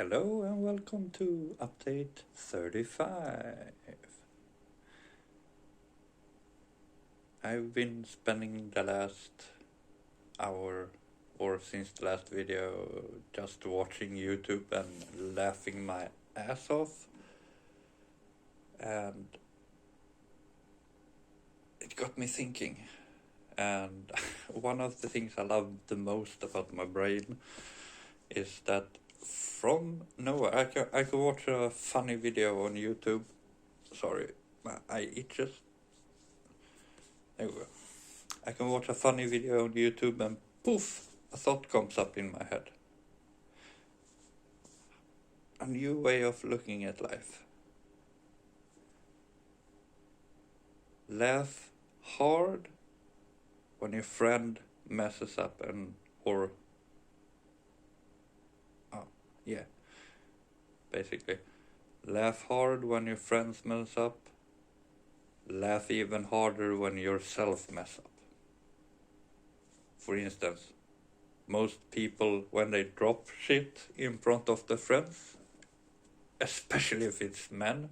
Hello and welcome to update 35. I've been spending the last hour or since the last video just watching YouTube and laughing my ass off, and it got me thinking. And one of the things I love the most about my brain is that from nowhere I can watch a funny video on YouTube. Sorry, my eye itches. There we go. I can watch a funny video on YouTube and poof, a thought comes up in my head. A new way of looking at life. Laugh hard when your friend messes up basically. Laugh hard when your friends mess up. Laugh even harder when yourself mess up. For instance, most people, when they drop shit in front of their friends, especially if it's men,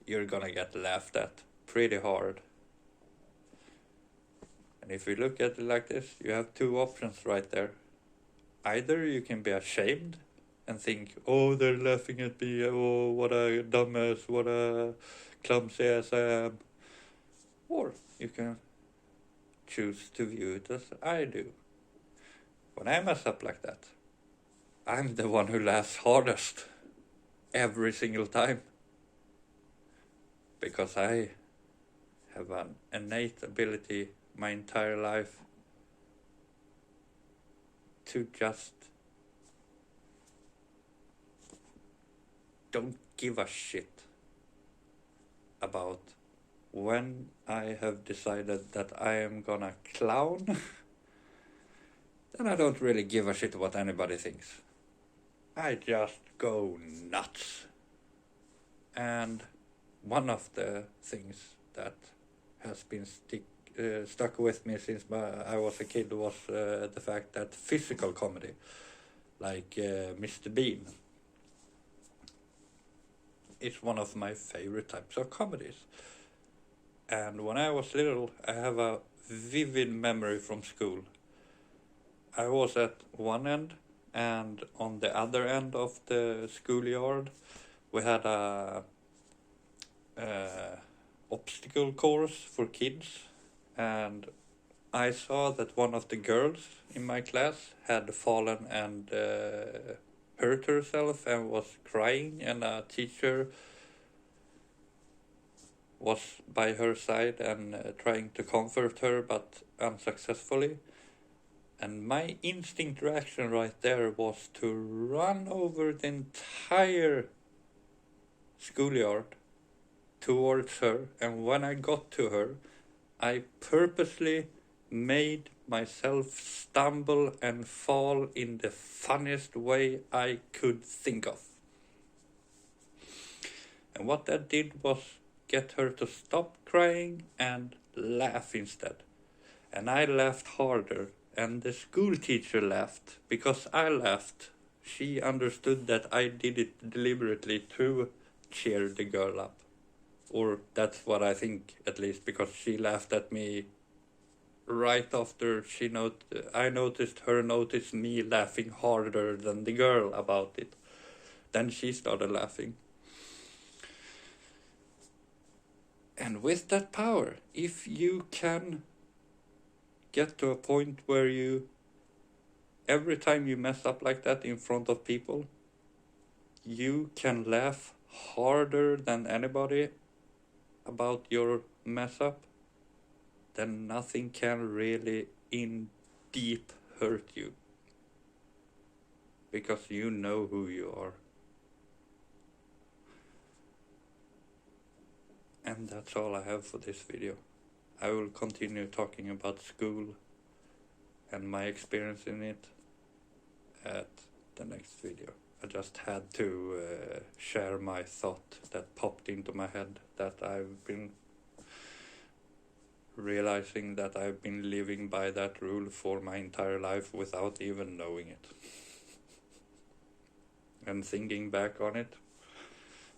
you're gonna get laughed at pretty hard. And if you look at it like this, you have two options right there. Either you can be ashamed and think, oh, they're laughing at me, oh, what a dumbass, what a clumsy ass I am. Or you can choose to view it as I do. When I mess up like that, I'm the one who laughs hardest every single time. Because I have an innate ability my entire life to just don't give a shit about when I have decided that I am gonna clown. Then I don't really give a shit what anybody thinks. I just go nuts. And one of the things that has been stuck with me since I was a kid was the fact that physical comedy, like Mr. Bean, is one of my favorite types of comedies. And when I was little, I have a vivid memory from school. I was at one end, and on the other end of the schoolyard, we had a obstacle course for kids, and I saw that one of the girls in my class had fallen and hurt herself and was crying, and a teacher was by her side and trying to comfort her, but unsuccessfully. And my instinct reaction right there was to run over the entire schoolyard towards her, and when I got to her, I purposely made myself stumble and fall in the funniest way I could think of. And what that did was get her to stop crying and laugh instead. And I laughed harder, and the school teacher laughed because I laughed. She understood that I did it deliberately to cheer the girl up. Or that's what I think, at least, because she laughed at me right after I noticed her notice me laughing harder than the girl about it. Then she started laughing. And with that power, if you can get to a point where every time you mess up like that in front of people, you can laugh harder than anybody about your mess up, then nothing can really in deep hurt you. Because you know who you are. And that's all I have for this video. I will continue talking about school and my experience in it at the next video. I just had to share my thought that popped into my head, that I've been realizing that I've been living by that rule for my entire life without even knowing it. and thinking back on it,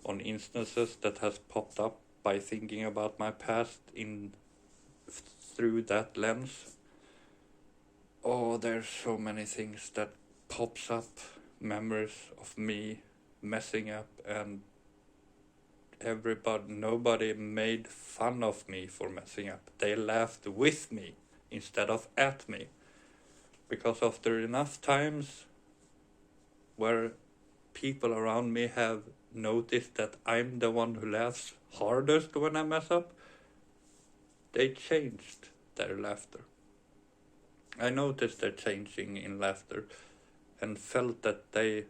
on instances that has popped up by thinking about my past through that lens. Oh, there's so many things that pops up, memories of me messing up, and nobody made fun of me for messing up. They laughed with me instead of at me. Because after enough times where people around me have noticed that I'm the one who laughs hardest when I mess up, they changed their laughter. I noticed their changing in laughter and felt that they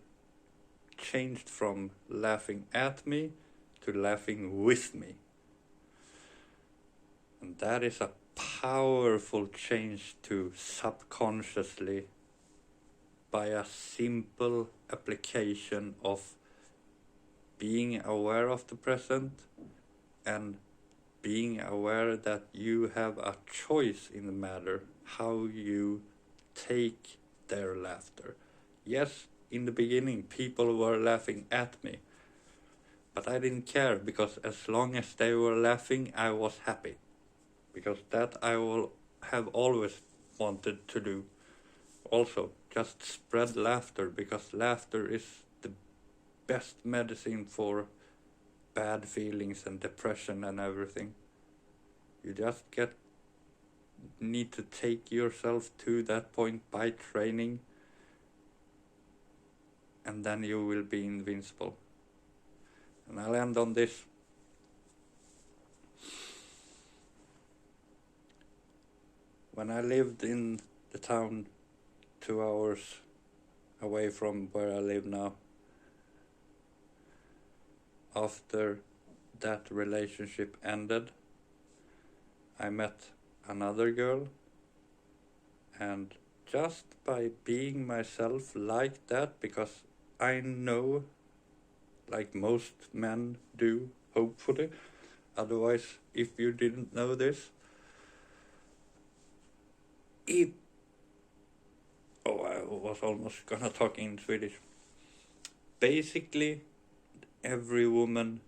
changed from laughing at me to laughing with me. And that is a powerful change to subconsciously, by a simple application of being aware of the present and being aware that you have a choice in the matter how you take their laughter. Yes, in the beginning people were laughing at me, but I didn't care, because as long as they were laughing, I was happy. Because that I will have always wanted to do. Also, just spread laughter, because laughter is the best medicine for bad feelings and depression and everything. You just need to take yourself to that point by training, and then you will be invincible. And I'll end on this. When I lived in the town 2 hours away from where I live now, after that relationship ended, I met another girl, and just by being myself like that, because I know, like most men do, hopefully, otherwise, if you didn't know this, I was almost gonna talk in Swedish. Basically, every woman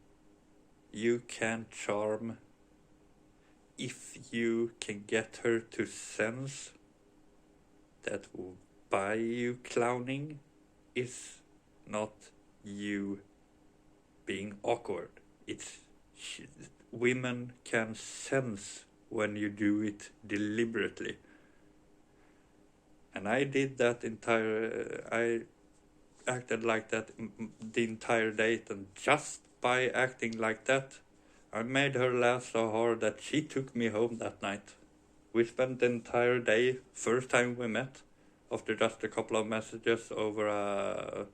you can charm if you can get her to sense that by you clowning is not you being awkward. Women can sense when you do it deliberately. And I did that I acted like that the entire date, and just by acting like that, I made her laugh so hard that she took me home that night. We spent the entire day, first time we met, after just a couple of messages over a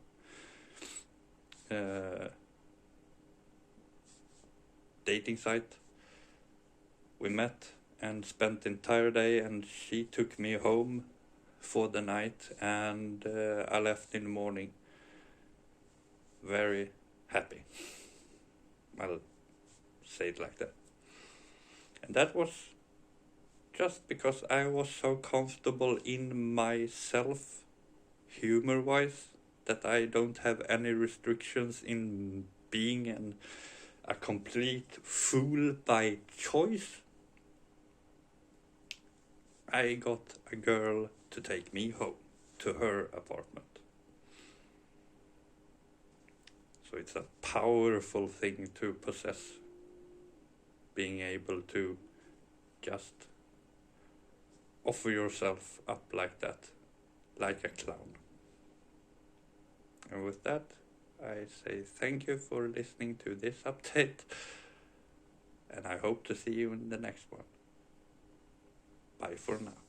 dating site. We met and spent the entire day, and she took me home for the night, and I left in the morning very happy. I'll say it like that. And that was just because I was so comfortable in myself, humor-wise, that I don't have any restrictions in being a complete fool by choice. I got a girl to take me home to her apartment. So it's a powerful thing to possess, being able to just offer yourself up like that, like a clown. And with that, I say thank you for listening to this update, and I hope to see you in the next one. Bye for now.